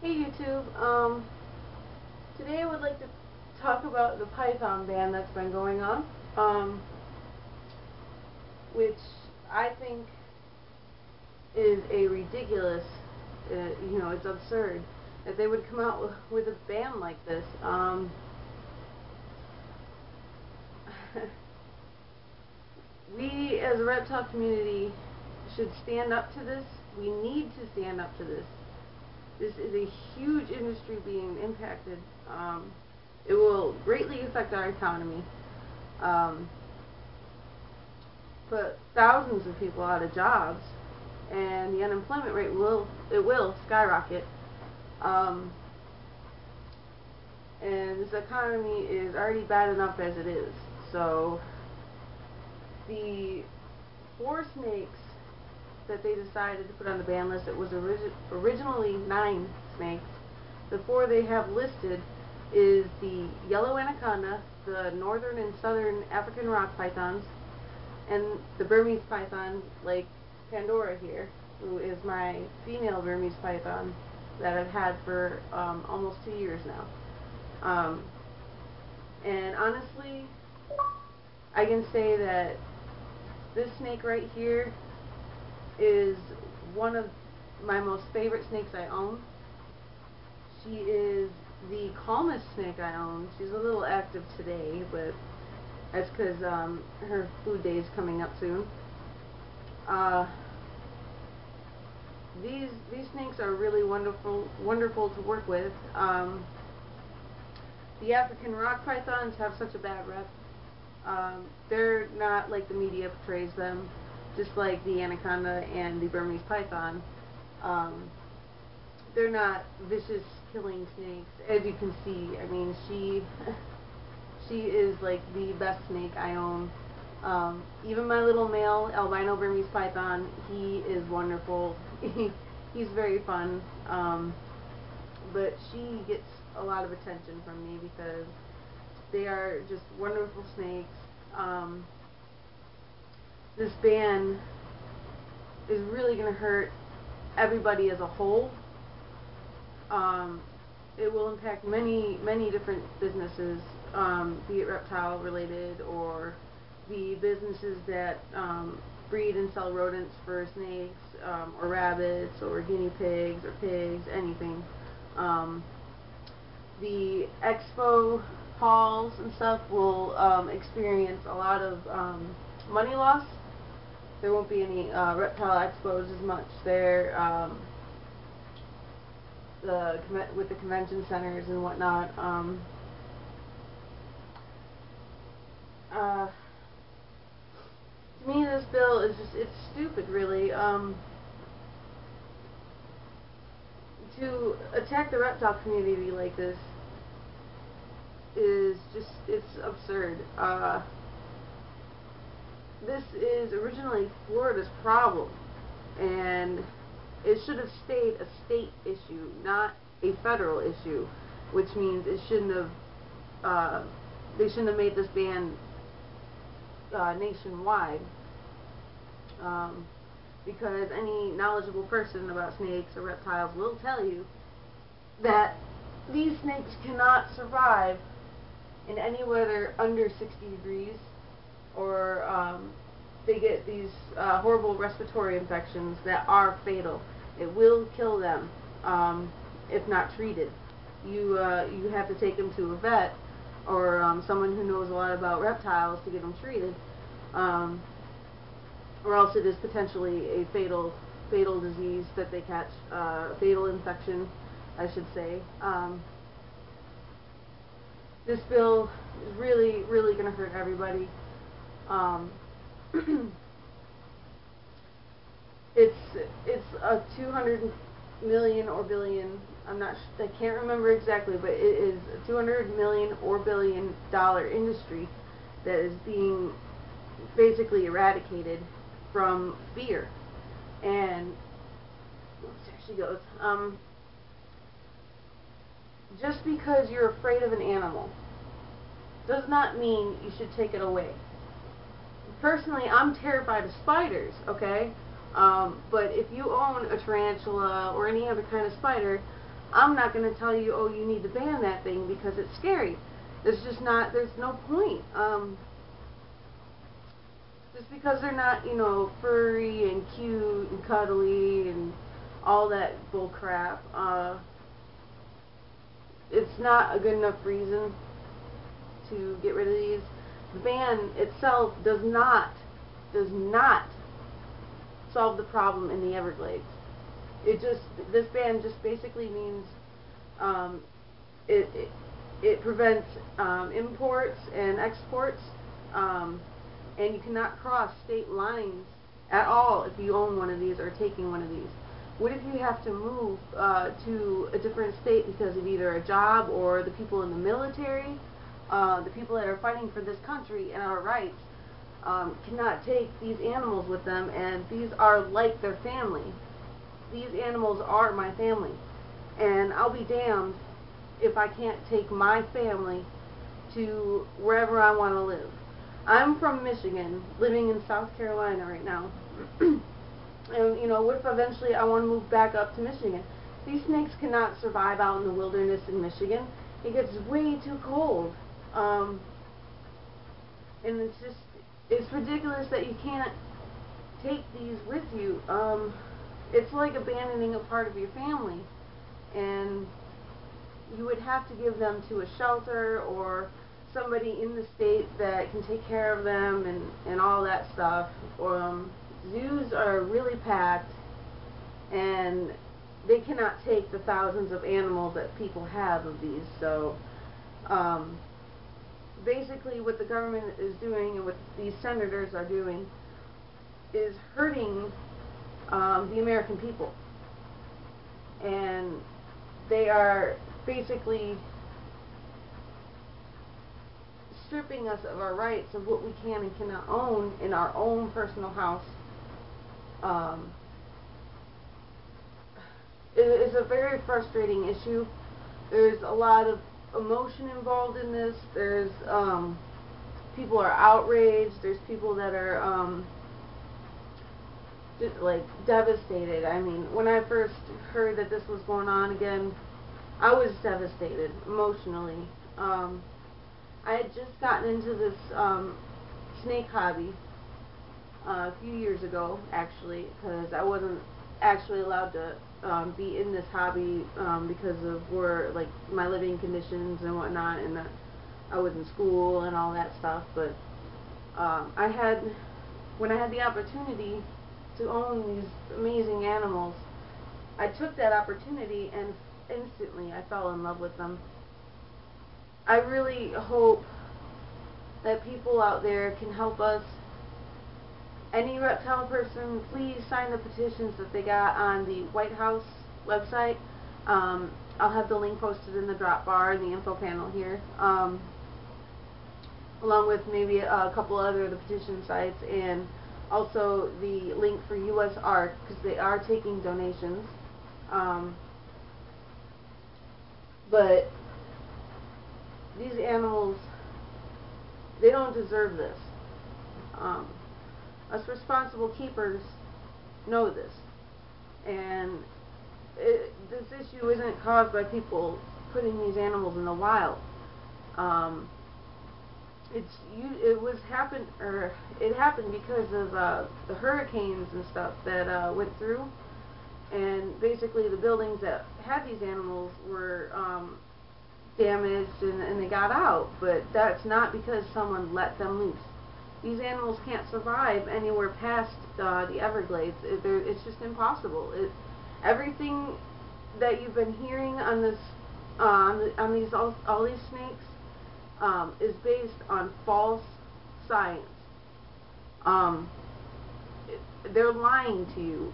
Hey YouTube, today I would like to talk about the Python ban that's been going on, which I think is a ridiculous, it's absurd that they would come out with a ban like this. We as a reptile community should stand up to this. We need to stand up to this. This is a huge industry being impacted. It will greatly affect our economy. Put thousands of people out of jobs, and the unemployment rate will skyrocket. And this economy is already bad enough as it is. So the 4 snakes that they decided to put on the ban list, it was originally 9 snakes. The 4 they have listed is the yellow anaconda, the northern and southern African rock pythons, and the Burmese python, like Pandora here, who is my female Burmese python that I've had for almost 2 years now. And honestly, I can say that this snake right here is one of my most favorite snakes I own. She is the calmest snake I own. She's a little active today, but that's because her food day is coming up soon. These snakes are really wonderful to work with. The African rock pythons have such a bad rep. They're not like the media portrays them, just like the anaconda and the Burmese python. They're not vicious killing snakes, as you can see. I mean, she is like the best snake I own. Even my little male albino Burmese python, he is wonderful. He's very fun. But she gets a lot of attention from me because they are just wonderful snakes. This ban is really going to hurt everybody as a whole. It will impact many different businesses, be it reptile related or the businesses that breed and sell rodents for snakes, or rabbits or guinea pigs or pigs, anything. The expo halls and stuff will experience a lot of money loss. There won't be any reptile expos as much there. With the convention centers and whatnot. To me, this bill is it's stupid, really. To attack the reptile community like this is just, it's absurd. This is originally Florida's problem, and it should have stayed a state issue, not a federal issue, which means it shouldn't have, they shouldn't have made this ban nationwide, because any knowledgeable person about snakes or reptiles will tell you that these snakes cannot survive in any weather under 60 degrees, or they get these horrible respiratory infections that are fatal. It will kill them if not treated. You have to take them to a vet or someone who knows a lot about reptiles to get them treated, or else it is potentially a fatal disease that they catch, fatal infection, I should say. This bill is really going to hurt everybody. It's a 200 million or billion, I can't remember exactly, but it is a 200 million or billion dollar industry that is being basically eradicated from fear. And there she goes. Just because you're afraid of an animal does not mean you should take it away. Personally, I'm terrified of spiders, okay? But if you own a tarantula or any other kind of spider, I'm not going to tell you, oh, you need to ban that thing because it's scary. There's no point. Just because they're not, furry and cute and cuddly and all that bull crap, it's not a good enough reason to get rid of these. The ban itself does not solve the problem in the Everglades. This ban just basically means it prevents imports and exports, and you cannot cross state lines at all if you own one of these or taking one of these. What if you have to move to a different state because of either a job or the people in the military, the people that are fighting for this country and our rights cannot take these animals with them, and these are like their family. These animals are my family, and I'll be damned if I can't take my family to wherever I want to live. I'm from Michigan, living in South Carolina right now. And, what if eventually I want to move back up to Michigan? These snakes cannot survive out in the wilderness in Michigan. It gets way too cold. And it's ridiculous that you can't take these with you. It's like abandoning a part of your family. And you would have to give them to a shelter or somebody in the state that can take care of them and all that stuff. Zoos are really packed, and they cannot take the thousands of animals that people have of these. So basically what the government is doing and what these senators are doing is hurting the American people. And they are basically stripping us of our rights of what we can and cannot own in our own personal house. It is a very frustrating issue. There's a lot of emotion involved in this. There's people are outraged. There's people that are just like devastated. I mean, when I first heard that this was going on again, I was devastated emotionally. I had just gotten into this snake hobby a few years ago, actually, because I wasn't actually allowed to be in this hobby because of like my living conditions and whatnot, and I was in school and all that stuff. But when I had the opportunity to own these amazing animals, I took that opportunity and instantly I fell in love with them. I really hope that people out there can help us. Any reptile person, please sign the petitions that they got on the Whitehouse website. I'll have the link posted in the drop bar in the info panel here, along with maybe a couple other of the petition sites, and also the link for U.S. Art, because they are taking donations. But these animals, they don't deserve this. Us responsible keepers know this, and this issue isn't caused by people putting these animals in the wild. It happened because of the hurricanes and stuff that went through, and basically the buildings that had these animals were damaged and they got out, but that's not because someone let them loose. These animals can't survive anywhere past the Everglades. It's just impossible. Everything that you've been hearing on this, all these snakes, is based on false science. They're lying to you.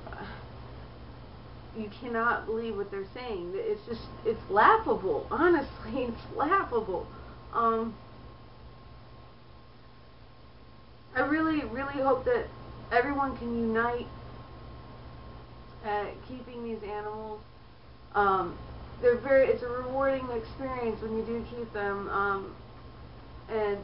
You cannot believe what they're saying. It's laughable. Honestly, it's laughable. I really, really hope that everyone can unite at keeping these animals. It's a rewarding experience when you do keep them, and